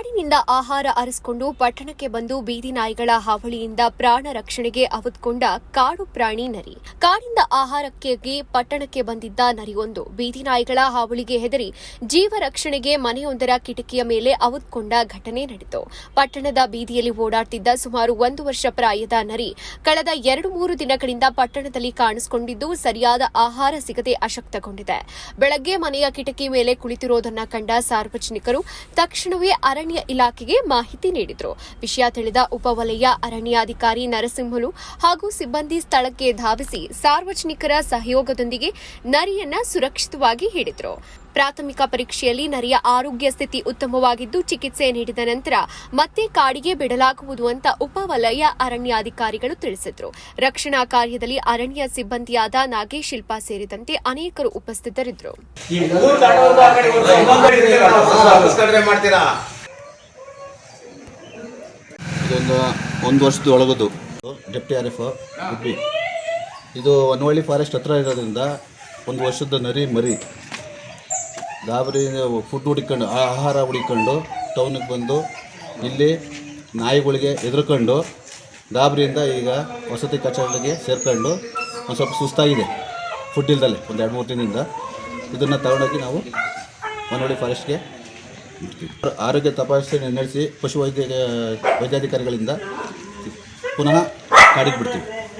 ಕಾಡಿನಿಂದ ಆಹಾರ ಅರಸಿಕೊಂಡು ಪಟ್ಟಣಕ್ಕೆ ಬಂದು ಬೀದಿ ನಾಯಿಗಳ ಹಾವಳಿಯಿಂದ ಪ್ರಾಣ ರಕ್ಷಣೆಗೆ ಅವುತ್ಕೊಂಡ ಕಾಡು ಪ್ರಾಣಿ ನರಿ. ಕಾಡಿಂದ ಆಹಾರಕ್ಕಾಗಿ ಪಟ್ಟಣಕ್ಕೆ ಬಂದಿದ್ದ ನರಿಯೊಂದು ಬೀದಿ ನಾಯಿಗಳ ಹಾವಳಿಗೆ ಹೆದರಿ ಜೀವ ರಕ್ಷಣೆಗೆ ಮನೆಯೊಂದರ ಕಿಟಕಿಯ ಮೇಲೆ ಅವುತ್ಕೊಂಡ ಘಟನೆ ನಡೆಯಿತು. ಪಟ್ಟಣದ ಬೀದಿಯಲ್ಲಿ ಓಡಾಡುತ್ತಿದ್ದ ಸುಮಾರು 1 ವರ್ಷ ಪ್ರಾಯದ ನರಿ ಕಳೆದ 2-3 ದಿನಗಳಿಂದ ಪಟ್ಟಣದಲ್ಲಿ ಕಾಣಿಸಿಕೊಂಡಿದ್ದು ಸರಿಯಾದ ಆಹಾರ ಸಿಗದೆ ಅಶಕ್ತಗೊಂಡಿದೆ. ಬೆಳಗ್ಗೆ ಮನೆಯ ಕಿಟಕಿ ಮೇಲೆ ಕುಳಿತಿರುವುದನ್ನು ಕಂಡ ಸಾರ್ವಜನಿಕರು ತಕ್ಷಣವೇ ಅರಣ್ಯ ಇಲಾಖೆಗೆ ಮಾಹಿತಿ ನೀಡಿದರು. ವಿಷಯ ತಿಳಿದ ಉಪವಲಯ ಅರಣ್ಯಾಧಿಕಾರಿ ನರಸಿಂಹಲು ಹಾಗೂ ಸಿಬ್ಬಂದಿ ಸ್ಥಳಕ್ಕೆ ಧಾವಿಸಿ ಸಾರ್ವಜನಿಕರ ಸಹಯೋಗದೊಂದಿಗೆ ನರಿಯನ್ನ ಸುರಕ್ಷಿತವಾಗಿ ಹಿಡಿದರು. ಪ್ರಾಥಮಿಕ ಪರೀಕ್ಷೆಯಲ್ಲಿ ನರಿಯ ಆರೋಗ್ಯ ಸ್ಥಿತಿ ಉತ್ತಮವಾಗಿದ್ದು ಚಿಕಿತ್ಸೆ ನೀಡಿದ ನಂತರ ಮತ್ತೆ ಕಾಡಿಗೆ ಬಿಡಲಾಗುವುದು ಅಂತ ಉಪವಲಯ ಅರಣ್ಯಾಧಿಕಾರಿಗಳು ತಿಳಿಸಿದರು. ರಕ್ಷಣಾ ಕಾರ್ಯದಲ್ಲಿ ಅರಣ್ಯ ಸಿಬ್ಬಂದಿಯಾದ ನಾಗೇಶ್ ಶಿಲ್ಪಾ ಸೇರಿದಂತೆ ಅನೇಕರು ಉಪಸ್ಥಿತರಿದ್ದರು. ಇದೊಂದು 1 ವರ್ಷದ ಒಳಗದು ಡೆಪ್ಟಿ RF ಗುಬ್ಬಿ. ಇದು ಹೊನ್ನವಳ್ಳಿ ಫಾರೆಸ್ಟ್ ಹತ್ರ ಇರೋದ್ರಿಂದ 1 ವರ್ಷದ ನರಿ ಮರಿ ಗಾಬರಿ ಫುಡ್ ಹುಡಿಕೊಂಡು ಆಹಾರ ಹುಡಿಕೊಂಡು ಟೌನಿಗೆ ಬಂದು ಇಲ್ಲಿ ನಾಯಿಗಳಿಗೆ ಹೆದರ್ಕೊಂಡು ಗಾಬರಿಯಿಂದ ಈಗ ವಸತಿ ಕಚೇರಿಗೆ ಸೇರ್ಕೊಂಡು ಒಂದು ಸ್ವಲ್ಪ ಸುಸ್ತಾಗಿದೆ. ಫುಡ್ ಇಲ್ದಲೆ ಒಂದು 2-3 ದಿನದಿಂದ ಇದನ್ನು ತಗೊಂಡೋಗಿ ನಾವು ಹೊನ್ನವಳ್ಳಿ ಫಾರೆಸ್ಟ್ಗೆ ಆರೋಗ್ಯ ತಪಾಸಣೆ ನಡೆಸಿ ಪಶು ವೈದ್ಯಾಧಿಕಾರಿಗಳಿಂದ ಪುನಃ ಕಾಡಿಗೆ ಬಿಡ್ತೀವಿ.